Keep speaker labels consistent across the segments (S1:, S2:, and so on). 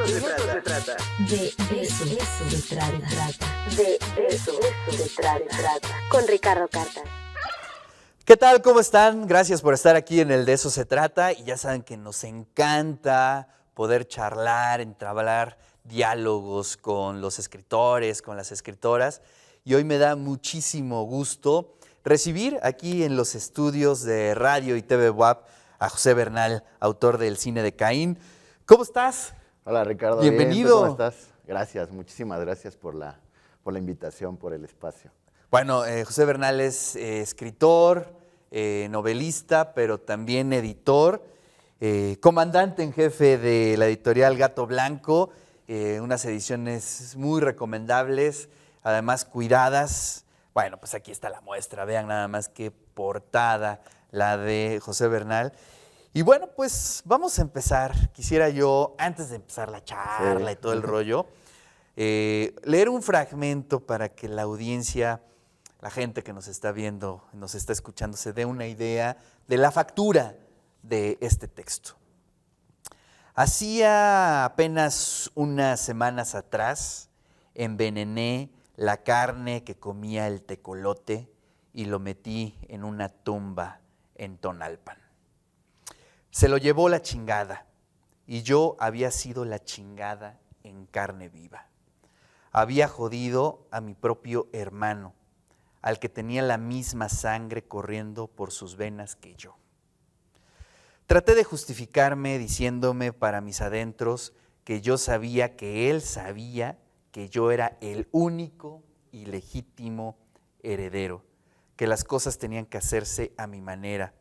S1: se trata.
S2: De eso se trata.
S1: De eso se trata. Con Ricardo Cartas.
S3: ¿Qué tal? ¿Cómo están? Gracias por estar aquí en el De Eso Se Trata. Y ya saben que nos encanta poder charlar, entablar diálogos con los escritores, con las escritoras. Y hoy me da muchísimo gusto recibir aquí en los estudios de Radio y TV WAP a José Bernal, autor del Cine de Caín. ¿Cómo estás?
S4: Hola Ricardo,
S3: bienvenido.
S4: Bien, ¿cómo estás? Gracias, muchísimas gracias por la invitación, por el espacio.
S3: Bueno, José Bernal es escritor, novelista, pero también editor, comandante en jefe de la editorial Gato Blanco, unas ediciones muy recomendables, además cuidadas. Bueno, pues aquí está la muestra, vean nada más qué portada la de José Bernal. Y bueno, pues vamos a empezar. Quisiera yo, antes de empezar la charla y todo el rollo, leer un fragmento para que la audiencia, la gente que nos está viendo, nos está escuchando, se dé una idea de la factura de este texto. Hacía apenas unas semanas atrás, envenené la carne que comía el tecolote y lo metí en una tumba en Tonalpan. Se lo llevó la chingada y yo había sido la chingada en carne viva. Había jodido a mi propio hermano, al que tenía la misma sangre corriendo por sus venas que yo. Traté de justificarme diciéndome para mis adentros que yo sabía que él sabía que yo era el único y legítimo heredero, que las cosas tenían que hacerse a mi manera.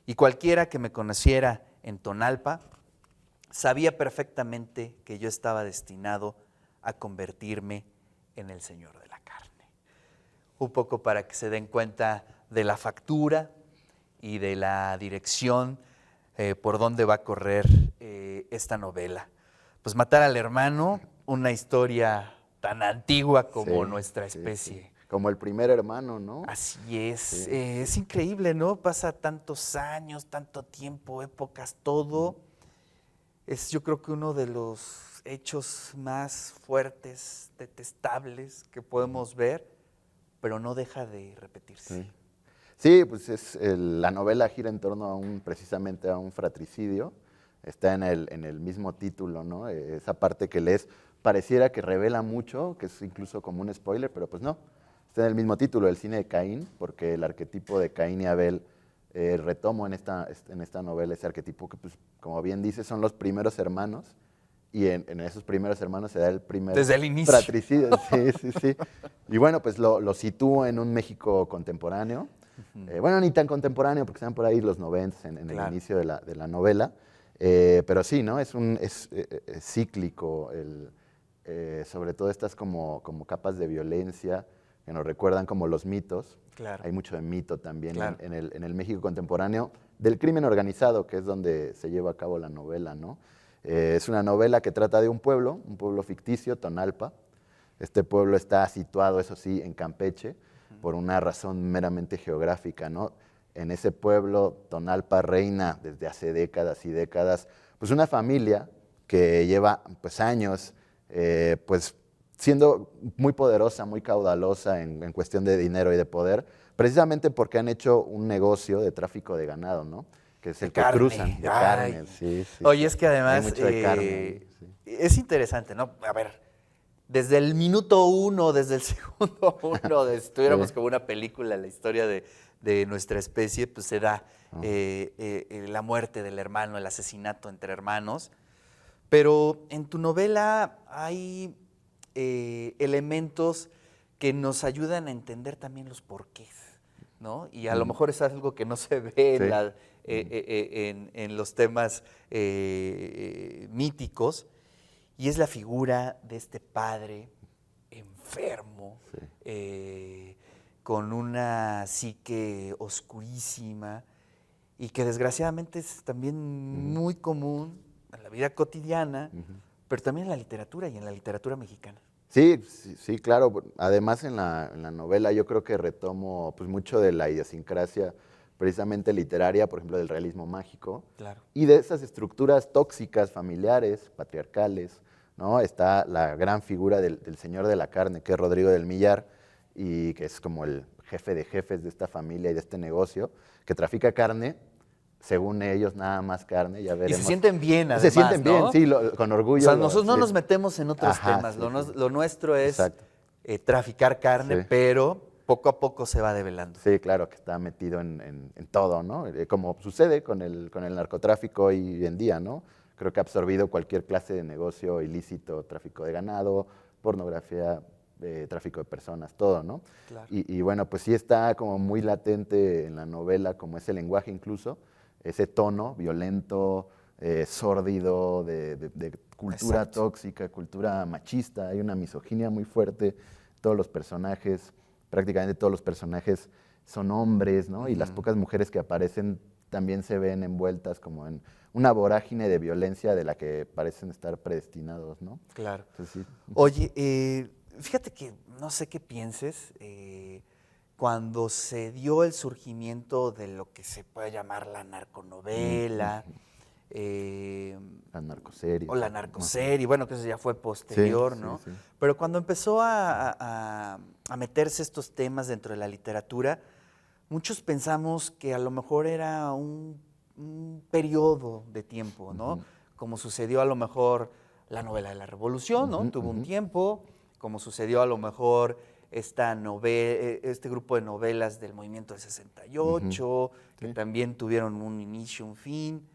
S3: Y cualquiera que me conociera en Tonalpa sabía perfectamente que yo estaba destinado a convertirme en el señor de la carne. Un poco para que se den cuenta de la factura y de la dirección por donde va a correr esta novela. Pues matar al hermano, una historia tan antigua como nuestra especie.
S4: Sí. Como el primer hermano, ¿no?
S3: Así es.
S4: Sí.
S3: Es increíble, ¿no? Pasa tantos años, tanto tiempo, épocas, todo. Es yo creo que uno de los hechos más fuertes, detestables que podemos ver, pero no deja de repetirse.
S4: Sí, pues la novela gira en torno precisamente a un fratricidio. Está en el mismo título, ¿no? Esa parte que lees pareciera que revela mucho, que es incluso como un spoiler, pero pues no. Está en el mismo título, el cine de Caín, porque el arquetipo de Caín y Abel retomo en esta novela ese arquetipo que, pues, como bien dice, son los primeros hermanos, y en esos primeros hermanos se da el primer
S3: desde el inicio
S4: fratricidio. Sí. Y bueno, pues lo sitúo en un México contemporáneo. Bueno, ni tan contemporáneo, porque están por ahí los 90 en el inicio de la novela, pero sí, ¿no? Es cíclico, sobre todo estas como capas de violencia que nos recuerdan como los mitos.
S3: Claro.
S4: Hay mucho de mito también
S3: claro.
S4: en el México contemporáneo, del crimen organizado, que es donde se lleva a cabo la novela, ¿no? Es una novela que trata de un pueblo ficticio, Tonalpa. Este pueblo está situado, eso sí, en Campeche, por una razón meramente geográfica, ¿no? En ese pueblo, Tonalpa reina desde hace décadas y décadas, pues una familia que lleva pues años, pues siendo muy poderosa, muy caudalosa en cuestión de dinero y de poder, precisamente porque han hecho un negocio de tráfico de ganado, ¿no? Que es el que cruzan, de carne. Sí.
S3: Oye, es que además
S4: hay mucho de carne,
S3: es interesante, ¿no? A ver, desde el minuto uno, desde el segundo uno, estuviéramos como una película en la historia de nuestra especie, pues se da la muerte del hermano, el asesinato entre hermanos. Pero en tu novela hay elementos que nos ayudan a entender también los porqués, ¿no? Y a lo mejor es algo que no se ve en los temas míticos, y es la figura de este padre enfermo, con una psique oscurísima, y que desgraciadamente es también muy común en la vida cotidiana, pero también en la literatura y en la literatura mexicana.
S4: Sí, claro. Además, en la novela yo creo que retomo pues, mucho de la idiosincrasia precisamente literaria, por ejemplo, del realismo mágico,
S3: Claro.
S4: y de esas estructuras tóxicas, familiares, patriarcales, ¿no? Está la gran figura del señor de la carne, que es Rodrigo del Millar, y que es como el jefe de jefes de esta familia y de este negocio, que trafica carne, según ellos, nada más carne, ya
S3: Y
S4: veremos.
S3: se sienten bien, además,
S4: Se sienten bien,
S3: ¿no?
S4: sí, con
S3: O
S4: orgullo.
S3: sea, nosotros no
S4: sí.
S3: nos metemos en otros
S4: Ajá,
S3: temas.
S4: sí, sí.
S3: Lo nuestro es
S4: Exacto.
S3: traficar carne,
S4: Sí.
S3: pero poco a poco se va develando.
S4: Sí, claro, que está metido en todo, ¿no? Como sucede con el narcotráfico hoy en día, ¿no? Creo que ha absorbido cualquier clase de negocio ilícito, tráfico de ganado, pornografía, tráfico de personas, todo, ¿no?
S3: Claro.
S4: Y bueno, pues sí está como muy latente en la novela, como ese lenguaje incluso, ese tono violento, sórdido, de cultura
S3: Exacto.
S4: tóxica, cultura machista, hay una misoginia muy fuerte, todos los personajes, prácticamente todos los personajes son hombres, ¿no? Y las pocas mujeres que aparecen también se ven envueltas como en una vorágine de violencia de la que parecen estar predestinados, ¿no?
S3: Claro.
S4: Entonces, sí.
S3: Oye, fíjate que no sé qué pienses, cuando se dio el surgimiento de lo que se puede llamar la narconovela,
S4: Las narcoseries.
S3: o la
S4: Ajá.
S3: narcoserie, bueno, que eso ya fue posterior,
S4: Sí,
S3: ¿no?
S4: sí, sí.
S3: Pero cuando empezó a meterse estos temas dentro de la literatura, muchos pensamos que a lo mejor era un periodo de tiempo, ¿no?
S4: Ujú.
S3: Como sucedió a lo mejor la novela de la Revolución, ¿no?
S4: Ujú,
S3: Tuvo un
S4: ujú.
S3: tiempo, como sucedió a lo mejor este grupo de novelas del movimiento del 68, que
S4: Sí.
S3: también tuvieron un inicio, un fin,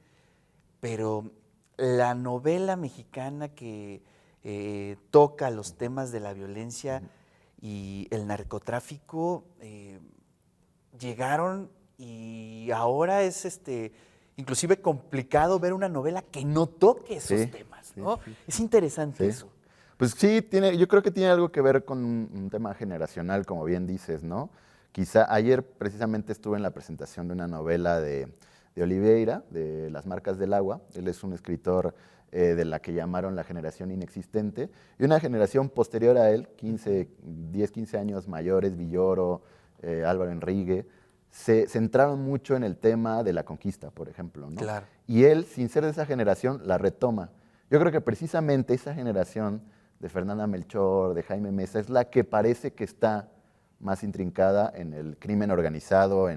S3: pero la novela mexicana que toca los temas de la violencia y el narcotráfico llegaron, y ahora es inclusive complicado ver una novela que no toque esos
S4: Sí,
S3: temas,
S4: sí,
S3: ¿no?
S4: sí.
S3: Es interesante
S4: Sí.
S3: eso.
S4: Pues sí, yo creo que tiene algo que ver con un tema generacional, como bien dices, ¿no? Quizá ayer precisamente estuve en la presentación de una novela de Oliveira, de Las marcas del agua. Él es un escritor de la que llamaron la generación inexistente, y una generación posterior a él, 10, 15 años mayores, Villoro, Álvaro Enrique, se centraron mucho en el tema de la conquista, por ejemplo, ¿no?
S3: Claro.
S4: Y él, sin ser de esa generación, la retoma. Yo creo que precisamente esa generación de Fernanda Melchor, de Jaime Mesa, es la que parece que está más intrincada en el crimen organizado,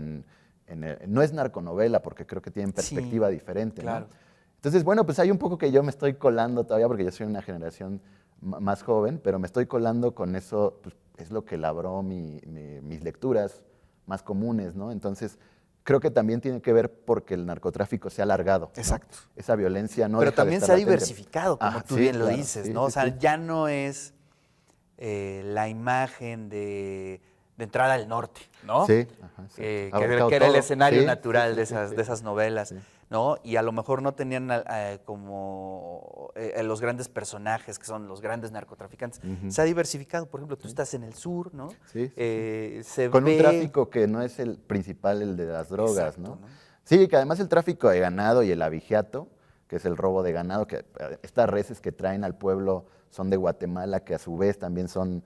S4: no es narconovela, porque creo que tienen perspectiva
S3: Sí,
S4: diferente,
S3: claro.
S4: ¿no? Entonces, bueno, pues hay un poco que yo me estoy colando todavía, porque yo soy una generación más joven, pero me estoy colando con eso, pues, es lo que labró mis lecturas más comunes, ¿no? Entonces, creo que también tiene que ver porque el narcotráfico se ha alargado, ¿no?
S3: Exacto.
S4: Esa violencia no
S3: Pero
S4: deja de
S3: también
S4: estar
S3: se ha
S4: latente.
S3: diversificado, como tú
S4: Sí,
S3: bien lo
S4: claro,
S3: dices,
S4: sí,
S3: ¿no? O
S4: sí,
S3: sea,
S4: sí.
S3: ya no es la imagen de entrada al norte, ¿no?
S4: Sí, ajá, exacto.
S3: Que
S4: Abarcado
S3: era el
S4: todo.
S3: escenario
S4: Sí,
S3: natural
S4: sí,
S3: de
S4: sí,
S3: esas,
S4: sí.
S3: de esas novelas,
S4: Sí.
S3: ¿no? Y a lo mejor no tenían como los grandes personajes, que son los grandes narcotraficantes.
S4: Ujú.
S3: Se ha diversificado. Por ejemplo, tú estás en el sur, ¿no?
S4: Sí, sí,
S3: Se
S4: Con un
S3: ve...
S4: tráfico que no es el principal, el de las drogas,
S3: Exacto,
S4: ¿no?
S3: ¿no?
S4: Sí, que además el tráfico de ganado y el abigeato, que es el robo de ganado, que estas reses que traen al pueblo son de Guatemala, que a su vez también son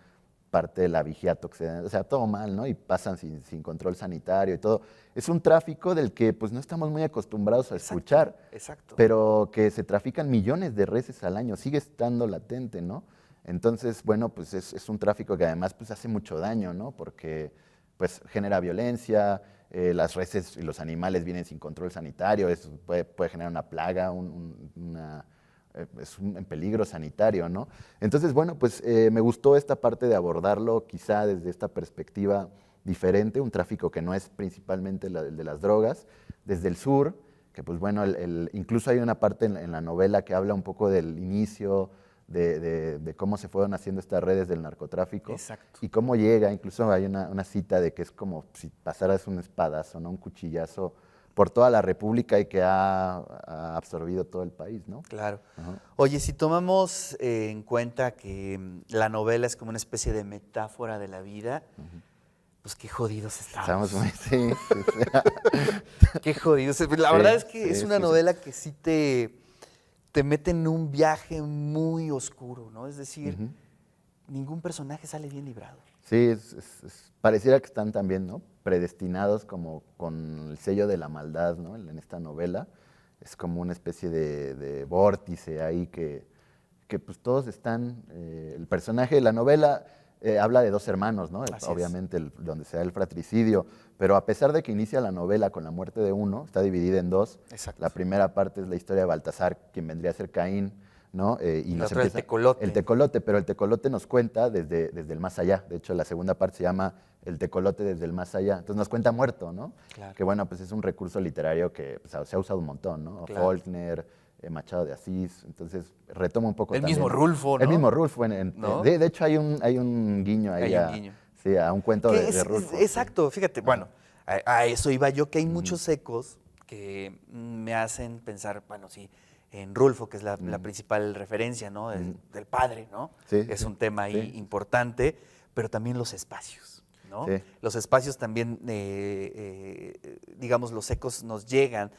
S4: parte del abigeato, o sea, todo mal, ¿no? Y pasan sin control sanitario y todo. Es un tráfico del que pues no estamos muy acostumbrados a escuchar,
S3: Exacto.
S4: pero que se trafican millones de reses al año, sigue estando latente, ¿no? Entonces, bueno, pues es un tráfico que además pues hace mucho daño, ¿no? Porque pues genera violencia, las reses y los animales vienen sin control sanitario, eso puede generar una plaga, es un peligro sanitario, ¿no? Entonces, bueno, pues me gustó esta parte de abordarlo quizá desde esta perspectiva diferente, un tráfico que no es principalmente el de las drogas, desde el sur, que pues bueno, incluso hay una parte en la novela que habla un poco del inicio, de cómo se fueron haciendo estas redes del narcotráfico.
S3: Exacto.
S4: Y cómo llega, incluso hay una cita de que es como si pasaras un espadazo, ¿no? Un cuchillazo por toda la República y que ha absorbido todo el país, ¿no?
S3: Claro.
S4: Ajá.
S3: Oye, si tomamos en cuenta que la novela es como una especie de metáfora de la vida, pues qué jodidos estamos.
S4: Estamos muy, sí, sí, sí.
S3: Qué jodidos. La
S4: Sí,
S3: verdad es que
S4: sí,
S3: es una
S4: sí, sí.
S3: novela que sí te mete en un viaje muy oscuro, ¿no? Es decir,
S4: Ujú.
S3: ningún personaje sale bien librado.
S4: Sí, pareciera que están también, ¿no? Predestinados como con el sello de la maldad, ¿no? En esta novela. Es como una especie de vórtice ahí que que pues todos están, el personaje de la novela habla de dos hermanos, ¿no?
S3: Así
S4: Obviamente donde se da el fratricidio, pero a pesar de que inicia la novela con la muerte de uno, está dividida en dos.
S3: Exacto.
S4: La primera parte es la historia de Baltasar, quien vendría a ser Caín, ¿no?
S3: Y la
S4: nos
S3: otra el tecolote.
S4: El tecolote, pero el tecolote nos cuenta desde el más allá. De hecho, la segunda parte se llama El tecolote desde el más allá. Entonces nos cuenta muerto, ¿no?
S3: Claro.
S4: Que bueno, pues es un recurso literario que pues, se ha usado un montón, ¿no?
S3: Claro.
S4: Faulkner, Machado de Asís. Entonces retoma un poco
S3: El
S4: también.
S3: mismo Rulfo, ¿no?
S4: El mismo Rulfo.
S3: ¿No?
S4: De hecho, hay un guiño ahí
S3: Hay un guiño.
S4: Sí, a un cuento
S3: Que
S4: de Rulfo.
S3: exacto, fíjate, bueno, a eso iba yo, que hay muchos ecos que me hacen pensar, bueno, sí, en Rulfo, que es la principal referencia, ¿no? Del padre, ¿no?
S4: Sí,
S3: Es
S4: sí,
S3: un tema ahí
S4: sí.
S3: importante, pero también los espacios, ¿no?
S4: Sí.
S3: Los espacios también, digamos, los ecos nos llegan,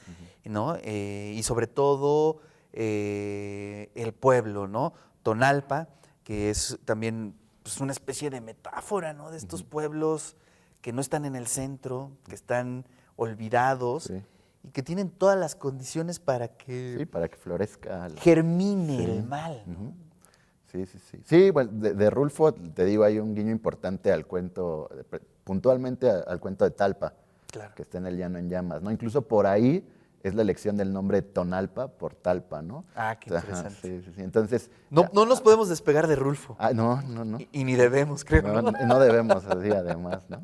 S3: ¿no? Y sobre todo el pueblo, ¿no? Tonalpa, que es también pues, una especie de metáfora, ¿no? De estos pueblos que no están en el centro, que están olvidados
S4: Sí.
S3: y que tienen todas las condiciones para que
S4: Sí, para que florezca.
S3: germine
S4: Sí.
S3: el mal, ¿no?
S4: Ujú. Sí, sí, sí. Sí, bueno, de Rulfo, te digo, hay un guiño importante al cuento, puntualmente al cuento de Talpa,
S3: Claro.
S4: que está en el Llano en Llamas, ¿no? Incluso por ahí es la elección del nombre Tonalpa por Talpa, ¿no?
S3: Ah, qué
S4: Ajá,
S3: interesante.
S4: sí, sí, sí. Entonces,
S3: No nos podemos despegar de Rulfo.
S4: no, no, no.
S3: Y ni debemos, creo, ¿no?
S4: No debemos así, además, ¿no?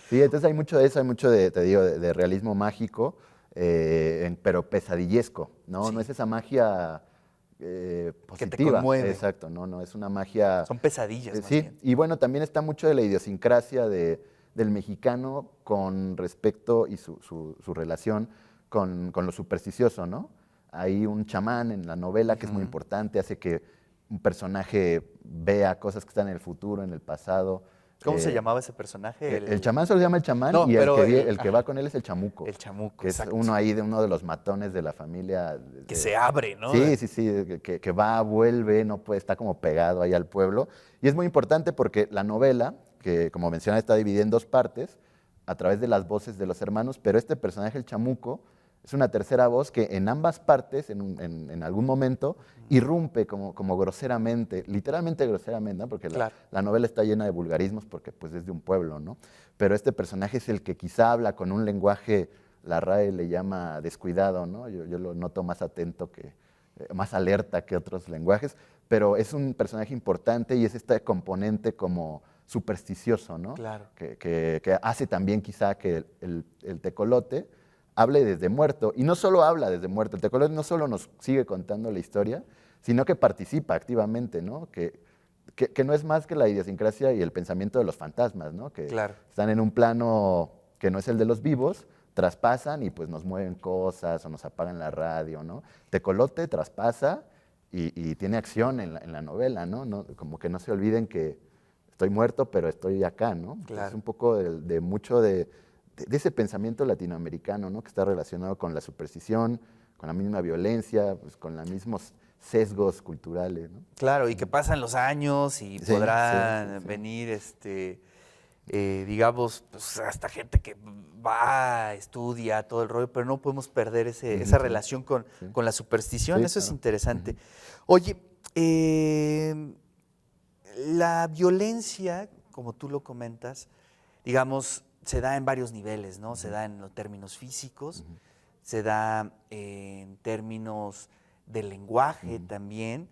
S4: Sí, entonces hay mucho de eso, hay mucho te digo, de realismo mágico, pero pesadillesco, ¿no?
S3: Sí.
S4: No es esa magia positiva.
S3: conmueve.
S4: Exacto, no, es una magia...
S3: Son pesadillas, más
S4: sí,
S3: bien.
S4: y bueno, también está mucho de la idiosincrasia del mexicano con respecto y su relación con lo supersticioso, ¿no? Hay un chamán en la novela que es muy importante, hace que un personaje vea cosas que están en el futuro, en el pasado.
S3: ¿Cómo se llamaba ese personaje?
S4: El chamán solo se llama el chamán
S3: No,
S4: y
S3: pero
S4: el que va con él es el chamuco.
S3: El chamuco,
S4: Que es
S3: exacto.
S4: uno ahí de uno de los matones de la familia.
S3: Que se abre, ¿no?
S4: Sí, sí, sí, que va, vuelve, no puede, está como pegado ahí al pueblo. Y es muy importante porque la novela, que como mencioné está dividida en dos partes, a través de las voces de los hermanos, pero este personaje, el chamuco, es una tercera voz que en ambas partes, en algún momento, irrumpe como groseramente, literalmente groseramente, ¿no? Porque
S3: Claro.
S4: la novela está llena de vulgarismos porque pues es de un pueblo, ¿no? Pero este personaje es el que quizá habla con un lenguaje, la RAE le llama descuidado, ¿no? Yo lo noto más atento, más alerta que otros lenguajes, pero es un personaje importante y es este componente como supersticioso, ¿no?
S3: Claro.
S4: Que hace también quizá que el tecolote hable desde muerto. Y no solo habla desde muerto, el tecolote no solo nos sigue contando la historia, sino que participa activamente, ¿no? Que no es más que la idiosincrasia y el pensamiento de los fantasmas, ¿no? Que
S3: Claro.
S4: están en un plano que no es el de los vivos, traspasan y pues nos mueven cosas o nos apagan la radio, ¿no? Tecolote traspasa y tiene acción en la novela, ¿no? Como que no se olviden que estoy muerto, pero estoy acá, ¿no?
S3: Claro.
S4: Es un poco de mucho de ese pensamiento latinoamericano, ¿no? Que está relacionado con la superstición, con la misma violencia, pues, con los mismos sesgos culturales, ¿no?
S3: Claro, y que pasan los años y
S4: Sí,
S3: podrán
S4: sí, sí, sí.
S3: venir, digamos, pues, hasta gente que va, estudia, todo el rollo, pero no podemos perder esa relación con la superstición.
S4: Sí,
S3: Eso es
S4: claro.
S3: interesante. Oye, la violencia, como tú lo comentas, digamos, se da en varios niveles, ¿no? Se da en los términos físicos, se da en términos del lenguaje también,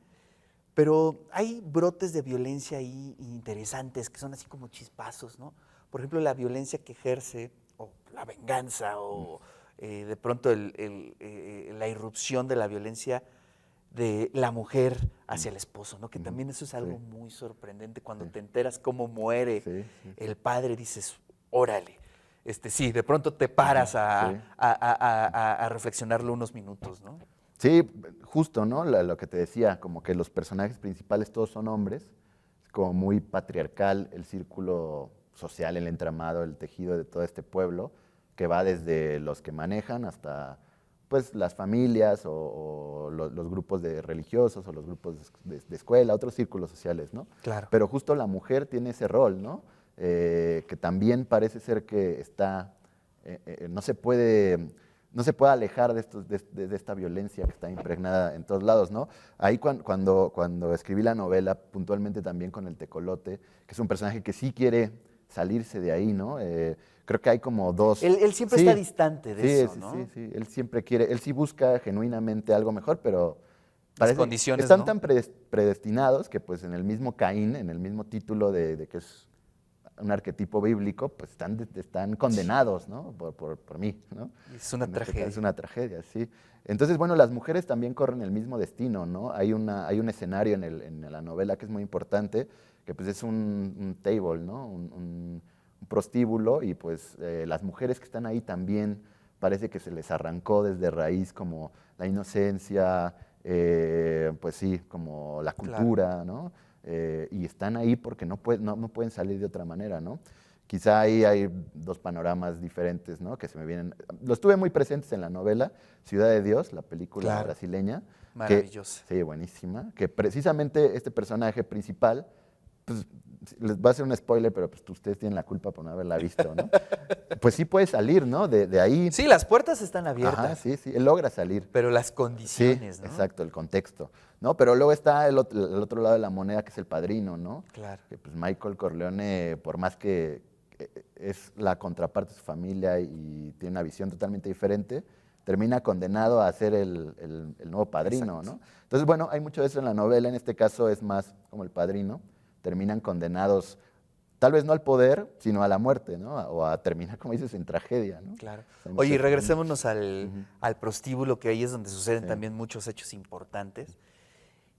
S3: pero hay brotes de violencia ahí interesantes que son así como chispazos, ¿no? Por ejemplo, la violencia que ejerce, o la venganza, o de pronto la irrupción de la violencia de la mujer hacia el esposo, ¿no? Que también eso es algo muy sorprendente. Cuando te enteras cómo muere el padre, dices, órale. Sí, de pronto te paras a reflexionarlo unos minutos, ¿no?
S4: Sí, justo, ¿no? Lo que te decía, como que los personajes principales todos son hombres, es como muy patriarcal el círculo social, el entramado, el tejido de todo este pueblo, que va desde los que manejan hasta pues las familias o los grupos de religiosos o los grupos de escuela, otros círculos sociales, ¿no?
S3: Claro.
S4: Pero justo la mujer tiene ese rol, ¿no? Que también parece ser que está, no se puede no se puede alejar de esta violencia que está impregnada en todos lados, ¿no? Ahí cuando escribí la novela, puntualmente también con el tecolote, que es un personaje que sí quiere salirse de ahí, ¿no? Creo que hay como dos...
S3: Él siempre
S4: Sí,
S3: está distante de
S4: sí,
S3: eso,
S4: sí,
S3: ¿no?
S4: sí, sí, él siempre quiere, él sí busca genuinamente algo mejor, pero
S3: Las
S4: parece
S3: condiciones,
S4: están
S3: ¿no?
S4: tan predestinados que pues en el mismo Caín, en el mismo título de que es un arquetipo bíblico, pues están condenados, ¿no? Por mí, ¿no?
S3: Es una
S4: En este caso
S3: tragedia.
S4: es una tragedia, sí. Entonces, bueno, las mujeres también corren el mismo destino, ¿no? Hay un escenario en la novela que es muy importante, que pues es un table, ¿no? Un prostíbulo, y pues las mujeres que están ahí también parece que se les arrancó desde raíz como la inocencia, pues sí, como la
S3: Claro.
S4: cultura, ¿no? Y están ahí porque no pueden salir de otra manera, ¿no? Quizá ahí hay dos panoramas diferentes, ¿no? Que se me vienen. Los tuve muy presentes en la novela Ciudad de Dios, la película
S3: Claro.
S4: brasileña.
S3: Maravillosa.
S4: Sí, buenísima. Que precisamente este personaje principal, pues les va a hacer un spoiler, pero pues ustedes tienen la culpa por no haberla visto, ¿no? Pues sí puede salir, ¿no? De ahí.
S3: Sí, las puertas están abiertas,
S4: Ajá, sí, sí, él logra salir.
S3: pero las
S4: Sí,
S3: condiciones, ¿no?
S4: exacto, el contexto, ¿no? Pero luego está el otro lado de la moneda, que es el padrino, ¿no?
S3: Claro.
S4: Que pues Michael Corleone, por más que es la contraparte de su familia y tiene una visión totalmente diferente, termina condenado a ser el nuevo padrino,
S3: Exacto.
S4: ¿no? Entonces, bueno, hay mucho de eso en la novela, en este caso es más como el padrino, terminan condenados, tal vez no al poder, sino a la muerte, ¿no? O a terminar, como dices, en tragedia, ¿no?
S3: Claro.
S4: Hay
S3: Oye, y
S4: muchas-
S3: regresémonos al,
S4: Ujú.
S3: al prostíbulo, que ahí es donde suceden
S4: Sí.
S3: también muchos hechos importantes.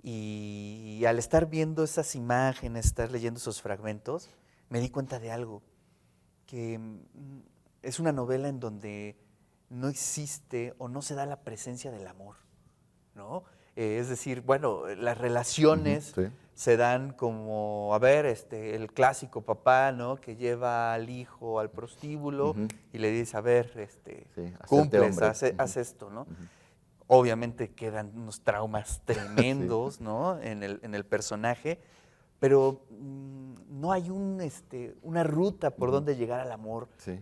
S3: Y al estar viendo esas imágenes, estar leyendo esos fragmentos, me di cuenta de algo, que es una novela en donde no existe o no se da la presencia del amor, ¿no? Es decir, bueno, las relaciones
S4: Ujú, sí.
S3: se dan como, a ver, el clásico papá, ¿no? Que lleva al hijo al prostíbulo
S4: Ujú.
S3: y le dice, a ver,
S4: Sí, hacerte
S3: cumples,
S4: hombre.
S3: haz esto, ¿no? Obviamente quedan unos traumas tremendos, ¿no? En el personaje, pero no hay una ruta por donde llegar al amor.
S4: Sí.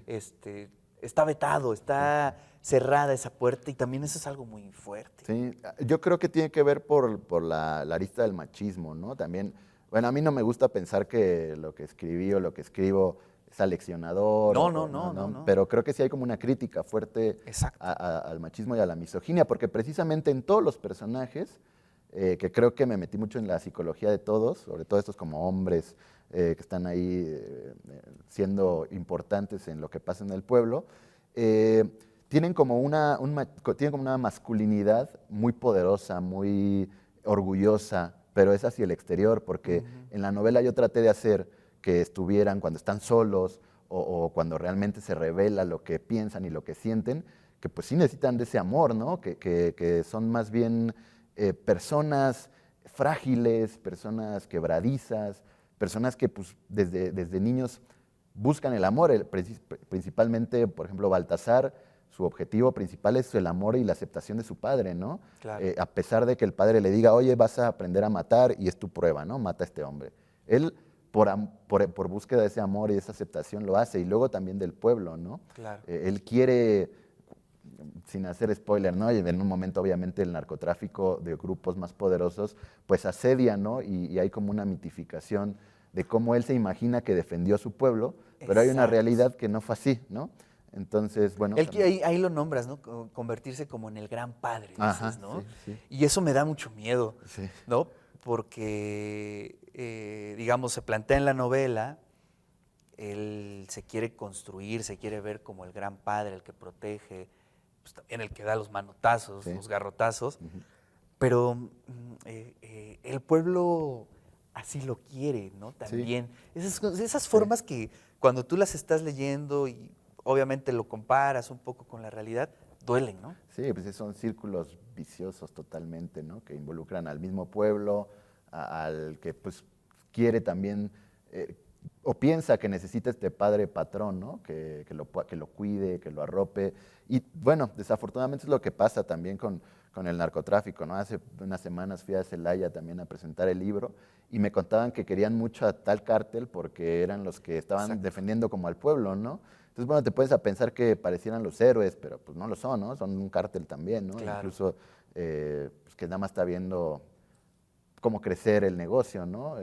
S3: Está vetado, está cerrada esa puerta, y también eso es algo muy fuerte.
S4: Sí, yo creo que tiene que ver por la arista del machismo, ¿no? También, bueno, a mí no me gusta pensar que lo que escribí o lo que escribo es aleccionador.
S3: No.
S4: Pero creo que sí hay como una crítica fuerte
S3: Exacto.
S4: al machismo y a la misoginia, porque precisamente en todos los personajes, que creo que me metí mucho en la psicología de todos, sobre todo estos como hombres que están ahí siendo importantes en lo que pasa en el pueblo, tienen como tienen como una masculinidad muy poderosa, muy orgullosa, pero es hacia el exterior, porque en la novela yo traté de hacer que estuvieran cuando están solos o cuando realmente se revela lo que piensan y lo que sienten, que pues sí necesitan de ese amor, ¿no? Que son más bien personas frágiles, personas quebradizas, personas que pues desde niños buscan el amor, principalmente, por ejemplo, Baltasar, su objetivo principal es el amor y la aceptación de su padre, ¿no?
S3: Claro.
S4: A pesar de que el padre le diga, oye, vas a aprender a matar y es tu prueba, ¿no? Mata a este hombre. Él, por búsqueda de ese amor y de esa aceptación, lo hace, y luego también del pueblo, ¿no?
S3: Claro.
S4: Él quiere, sin hacer spoiler, ¿no? Y en un momento, obviamente, el narcotráfico de grupos más poderosos, pues asedia, ¿no? Y hay como una mitificación de cómo él se imagina que defendió a su pueblo, pero hay una
S3: Exacto.
S4: realidad que no fue así, ¿no? Entonces, bueno.
S3: Él que ahí lo nombras, ¿no? Convertirse como en el gran padre, dices,
S4: Ajá,
S3: ¿no?
S4: sí, sí.
S3: Y eso me da mucho miedo,
S4: Sí.
S3: ¿no? Porque, digamos, se plantea en la novela, él se quiere construir, se quiere ver como el gran padre, el que protege, pues también el que da los manotazos,
S4: Sí.
S3: los garrotazos, pero el pueblo así lo quiere, ¿no? También. Esas formas que cuando tú las estás leyendo y obviamente lo comparas un poco con la realidad, duelen, ¿no?
S4: Sí, pues son círculos viciosos totalmente, ¿no? Que involucran al mismo pueblo, al que pues quiere también, o piensa que necesita este padre patrón, ¿no? Que lo cuide, que lo arrope. Y bueno, desafortunadamente es lo que pasa también con el narcotráfico, ¿no? Hace unas semanas fui a Celaya también a presentar el libro y me contaban que querían mucho a tal cártel porque eran los que estaban
S3: Exacto.
S4: defendiendo como al pueblo, ¿no? Entonces, bueno, te puedes a pensar que parecieran los héroes, pero pues no lo son, ¿no? Son un cártel también, ¿no?
S3: Claro.
S4: Incluso pues, que nada más está viendo cómo crecer el negocio, ¿no?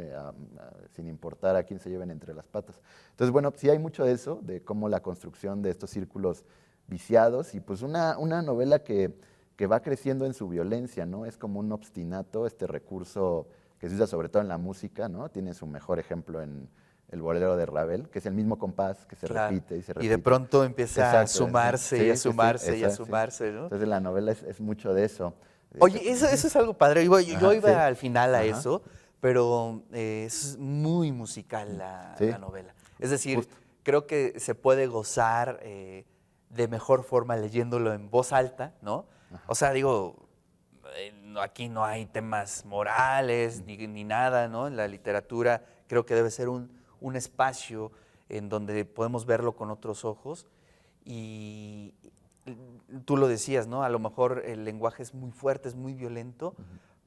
S4: Sin importar a quién se lleven entre las patas. Entonces, bueno, sí hay mucho de eso, de cómo la construcción de estos círculos viciados y pues una novela que va creciendo en su violencia, ¿no? Es como un obstinato, este recurso que se usa sobre todo en la música, ¿no? Tiene su mejor ejemplo en el bolero de Ravel, que es el mismo compás que se
S3: Claro.
S4: repite y se
S3: Y
S4: repite.
S3: de pronto empieza a
S4: Exacto,
S3: sumarse
S4: sí,
S3: y a
S4: sí, sí,
S3: sumarse y a
S4: exacto, sí.
S3: sumarse, ¿no?
S4: Entonces la novela es mucho de eso.
S3: Oye, eso es algo padre. Yo
S4: Ajá,
S3: iba
S4: sí.
S3: al final a
S4: Ajá.
S3: eso, pero es muy musical
S4: Sí.
S3: la novela. Es decir,
S4: Justo.
S3: creo que se puede gozar de mejor forma leyéndolo en voz alta, ¿no? O sea, digo, aquí no hay temas morales ni nada, ¿no? En la literatura creo que debe ser un espacio en donde podemos verlo con otros ojos y tú lo decías, ¿no? A lo mejor el lenguaje es muy fuerte, es muy violento,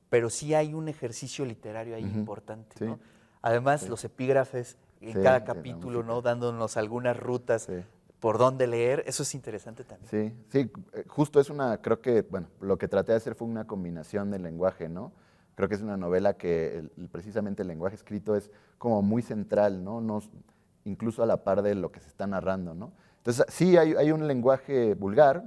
S3: pero sí hay un ejercicio literario ahí
S4: Ujú,
S3: importante,
S4: sí.
S3: ¿no? Además,
S4: Sí.
S3: los epígrafes en
S4: Sí,
S3: cada
S4: de la
S3: capítulo,
S4: música.
S3: ¿no? Dándonos algunas rutas
S4: Sí.
S3: por dónde leer, eso es interesante también.
S4: Sí, sí, justo es creo que, bueno, lo que traté de hacer fue una combinación del lenguaje, ¿no? Creo que es una novela que precisamente el lenguaje escrito es como muy central, ¿no? Incluso a la par de lo que se está narrando, ¿no? Entonces, sí hay un lenguaje vulgar,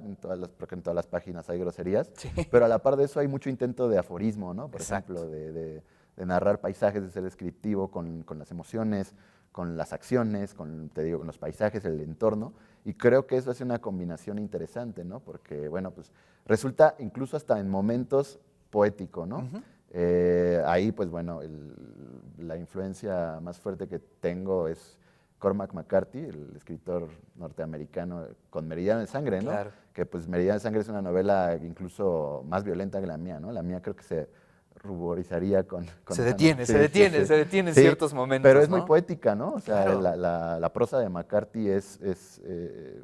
S4: porque en todas las páginas hay groserías,
S3: Sí.
S4: pero a la par de eso hay mucho intento de aforismo, ¿no? Por
S3: Exacto.
S4: ejemplo, de narrar paisajes, de ser descriptivo con las emociones, con las acciones, te digo, con los paisajes, el entorno, y creo que eso hace una combinación interesante, ¿no? Porque, bueno, pues resulta incluso hasta en momentos poético, ¿no?
S3: Ujú.
S4: Ahí, pues bueno, la influencia más fuerte que tengo es Cormac McCarthy, el escritor norteamericano con Meridiano de Sangre, ¿no?
S3: Claro.
S4: Que pues Meridiano de Sangre es una novela incluso más violenta que la mía, ¿no? La mía creo que se ruborizaría con
S3: Se
S4: esa
S3: detiene,
S4: novela.
S3: se
S4: Sí,
S3: detiene,
S4: sí,
S3: se detiene en
S4: sí,
S3: ciertos momentos,
S4: pero es muy
S3: ¿no?
S4: poética, ¿no? O sea,
S3: Claro.
S4: la prosa de McCarthy es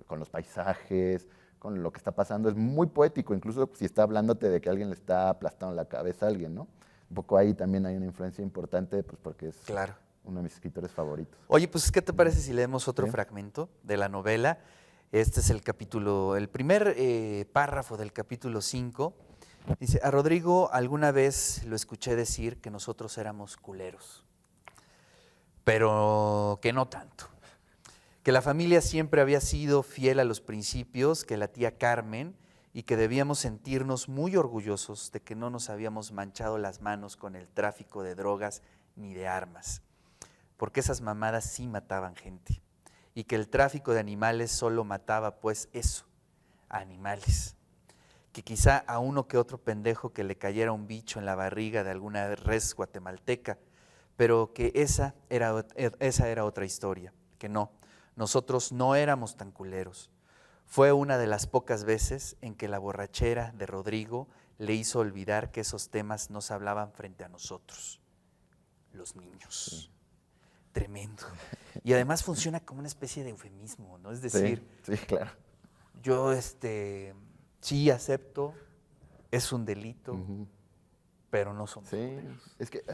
S4: con los paisajes, con lo que está pasando, es muy poético, incluso si está hablándote de que alguien le está aplastando la cabeza a alguien, ¿no? Un poco ahí también hay una influencia importante, pues porque es
S3: Claro.
S4: uno de mis escritores favoritos.
S3: Oye, pues, ¿qué te parece si leemos otro
S4: Sí.
S3: fragmento de la novela? Este es el primer párrafo del capítulo 5. Dice, a Rodrigo alguna vez lo escuché decir que nosotros éramos culeros, pero que no tanto. Que la familia siempre había sido fiel a los principios, que la tía Carmen, y que debíamos sentirnos muy orgullosos de que no nos habíamos manchado las manos con el tráfico de drogas ni de armas, porque esas mamadas sí mataban gente, y que el tráfico de animales solo mataba, pues eso, animales. Que quizá a uno que otro pendejo que le cayera un bicho en la barriga de alguna res guatemalteca, pero que esa era otra historia, que no, nosotros no éramos tan culeros. Fue una de las pocas veces en que la borrachera de Rodrigo le hizo olvidar que esos temas no se hablaban frente a nosotros, los niños. Tremendo. Y además funciona como una especie de eufemismo, ¿no? Es decir,
S4: Sí, claro.
S3: yo sí acepto, es un delito,
S4: Ujú.
S3: pero no somos
S4: Sí,
S3: culeros.
S4: es que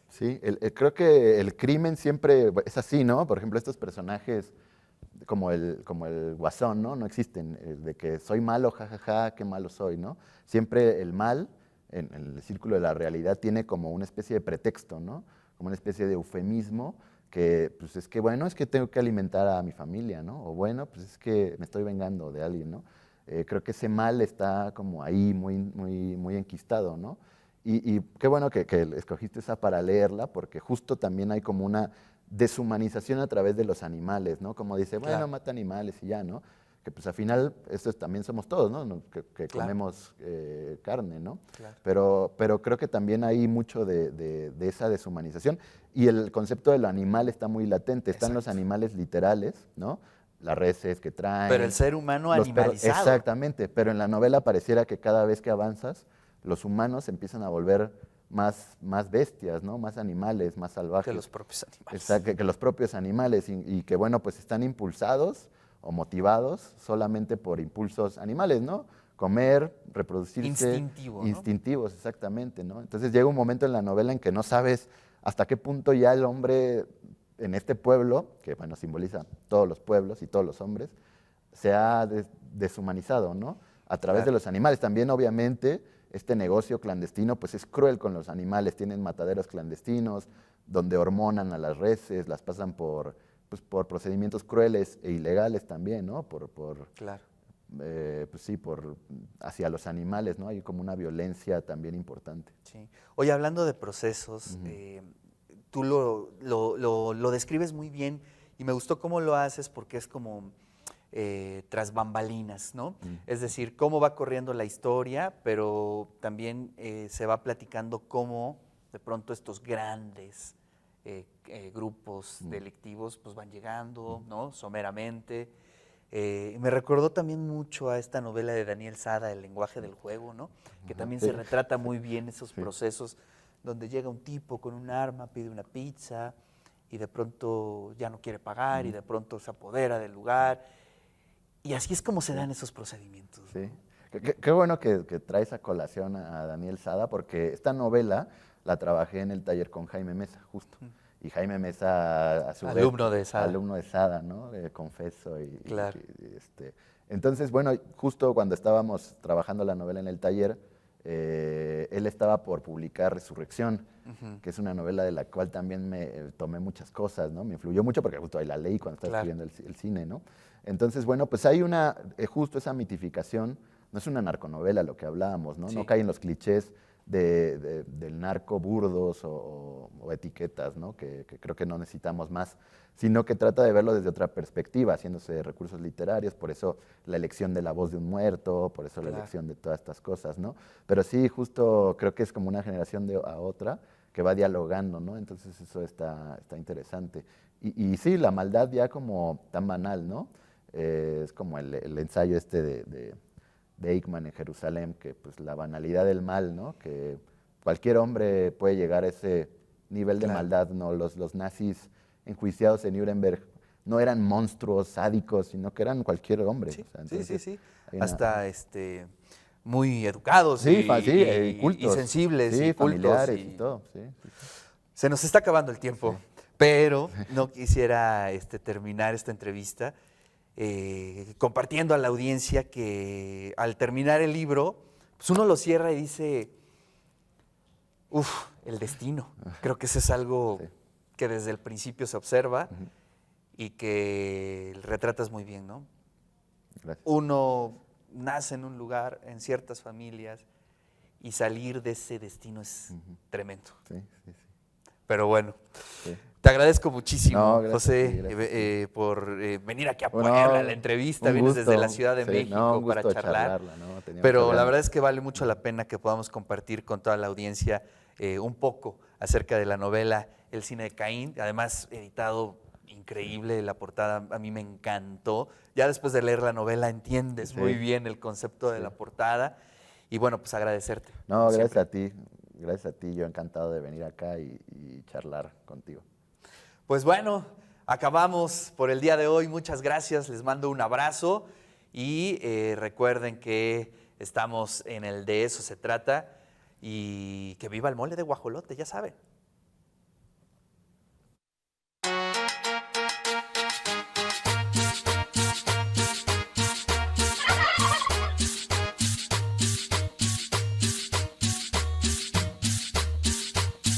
S4: sí, creo que el crimen siempre es así, ¿no? Por ejemplo, estos personajes como el Guasón, ¿no? No existen, de que soy malo, jajaja, qué malo soy, ¿no? Siempre el mal, en el círculo de la realidad, tiene como una especie de pretexto, ¿no? Como una especie de eufemismo que, pues es que, bueno, es que tengo que alimentar a mi familia, ¿no? O bueno, pues es que me estoy vengando de alguien, ¿no? Creo que ese mal está como ahí muy enquistado, ¿no? Y qué bueno que escogiste esa para leerla, porque justo también hay como una deshumanización a través de los animales, ¿no? Como dice, bueno,
S3: Claro.
S4: mata animales y ya, ¿no? Que pues al final, también somos todos, ¿no? Que
S3: Claro.
S4: comemos carne, ¿no?
S3: Claro.
S4: Pero creo que también hay mucho de esa deshumanización. Y el concepto de lo animal está muy latente. Están los
S3: Exacto.
S4: animales literales, ¿no? Las reses que traen.
S3: Pero el ser humano
S4: los perros.
S3: animalizado.
S4: Exactamente, pero en la novela pareciera que cada vez que avanzas, los humanos empiezan a volver más bestias, ¿no? Más animales, más salvajes.
S3: Que los propios animales.
S4: Exacto, que los propios animales y que, bueno, pues están impulsados o motivados solamente por impulsos animales, ¿no? Comer, reproducirse.
S3: Instintivo, ¿no?
S4: Instintivos, exactamente, ¿no? Entonces llega un momento en la novela en que no sabes hasta qué punto ya el hombre en este pueblo, que bueno, simboliza todos los pueblos y todos los hombres, se ha deshumanizado, ¿no? A través
S3: Claro.
S4: de los animales. También, obviamente, este negocio clandestino pues es cruel con los animales. Tienen mataderos clandestinos donde hormonan a las reses, las pasan pues, por procedimientos crueles e ilegales también, ¿no?
S3: Claro.
S4: Pues sí, hacia los animales, ¿no? Hay como una violencia también importante.
S3: Sí. Oye, hablando de procesos, tú lo describes muy bien y me gustó cómo lo haces porque es como tras bambalinas, ¿no? Es decir, cómo va corriendo la historia, pero también se va platicando cómo de pronto estos grandes grupos delictivos pues van llegando, ¿no? Someramente. Me recordó también mucho a esta novela de Daniel Sada, El lenguaje del juego, ¿no? Que también
S4: sí.
S3: se retrata muy bien esos procesos donde llega un tipo con un arma, pide una pizza y de pronto ya no quiere pagar y de pronto se apodera del lugar. Y así es como se dan esos procedimientos.
S4: Sí. Qué bueno que traes a colación a Daniel Sada, porque esta novela la trabajé en el taller con Jaime Mesa, justo. Y Jaime Mesa, a su vez,
S3: Alumno de Sada.
S4: Alumno de Sada, ¿no? Confeso.
S3: Claro.
S4: Entonces, bueno, justo cuando estábamos trabajando la novela en el taller, él estaba por publicar Resurrección, que es una novela de la cual también me tomé muchas cosas, ¿no? Me influyó mucho porque justo ahí la leí cuando estaba
S3: Claro.
S4: escribiendo el cine, ¿no? Entonces, bueno, pues hay justo esa mitificación, no es una narconovela lo que hablábamos, ¿no?
S3: Sí.
S4: No cae en los clichés del narco burdos o etiquetas, ¿no? Que creo que no necesitamos más, sino que trata de verlo desde otra perspectiva, haciéndose de recursos literarios, por eso la elección de la voz de un muerto, por eso la
S3: Claro.
S4: elección de todas estas cosas, ¿no? Pero sí, justo creo que es como una generación a otra que va dialogando, ¿no? Entonces eso está interesante. Y sí, la maldad ya como tan banal, ¿no? Es como el ensayo de Eichmann en Jerusalén, que pues la banalidad del mal, ¿no? Que cualquier hombre puede llegar a ese nivel de
S3: Claro.
S4: maldad, ¿no? Los nazis enjuiciados en Nuremberg no eran monstruos sádicos, sino que eran cualquier hombre.
S3: Sí,
S4: O sea,
S3: sí,
S4: entonces,
S3: sí.
S4: hay una-
S3: Hasta muy educados
S4: Sí,
S3: y
S4: cultos.
S3: sensibles
S4: Sí,
S3: y cultos.
S4: familiares
S3: y-
S4: y todo, sí.
S3: Se nos está acabando el tiempo, pero no quisiera terminar esta entrevista compartiendo a la audiencia que al terminar el libro, pues uno lo cierra y dice, el destino. Creo que eso es algo
S4: Sí.
S3: que desde el principio se observa y que retratas muy bien, ¿no?
S4: Gracias.
S3: Uno nace en un lugar, en ciertas familias, y salir de ese destino es tremendo.
S4: Sí, sí, sí.
S3: Pero bueno,
S4: Sí.
S3: te agradezco muchísimo,
S4: No, gracias
S3: José,
S4: a ti, gracias a ti.
S3: por venir aquí a
S4: Bueno,
S3: Puebla a la entrevista.
S4: un
S3: Vienes
S4: gusto.
S3: desde la Ciudad de
S4: Sí,
S3: México
S4: no, un
S3: para
S4: gusto
S3: charlar.
S4: charlarla, ¿no? Tenía
S3: Pero
S4: muchas
S3: la
S4: ganas.
S3: verdad es que vale mucho la pena que podamos compartir con toda la audiencia un poco acerca de la novela El cine de Caín, además editado increíble, la portada a mí me encantó. Ya después de leer la novela entiendes
S4: Sí.
S3: muy bien el concepto de la portada y bueno, pues agradecerte.
S4: No,
S3: como
S4: gracias
S3: siempre.
S4: a ti. Gracias a ti. Yo encantado de venir acá y charlar contigo.
S3: Pues bueno, acabamos por el día de hoy. Muchas gracias, les mando un abrazo y recuerden que estamos en el De Eso Se Trata y que viva el mole de guajolote, ya saben.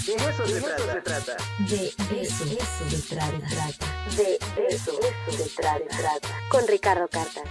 S1: De eso se trata.
S2: De eso se trata.
S1: De eso se trata. Con Ricardo Carta.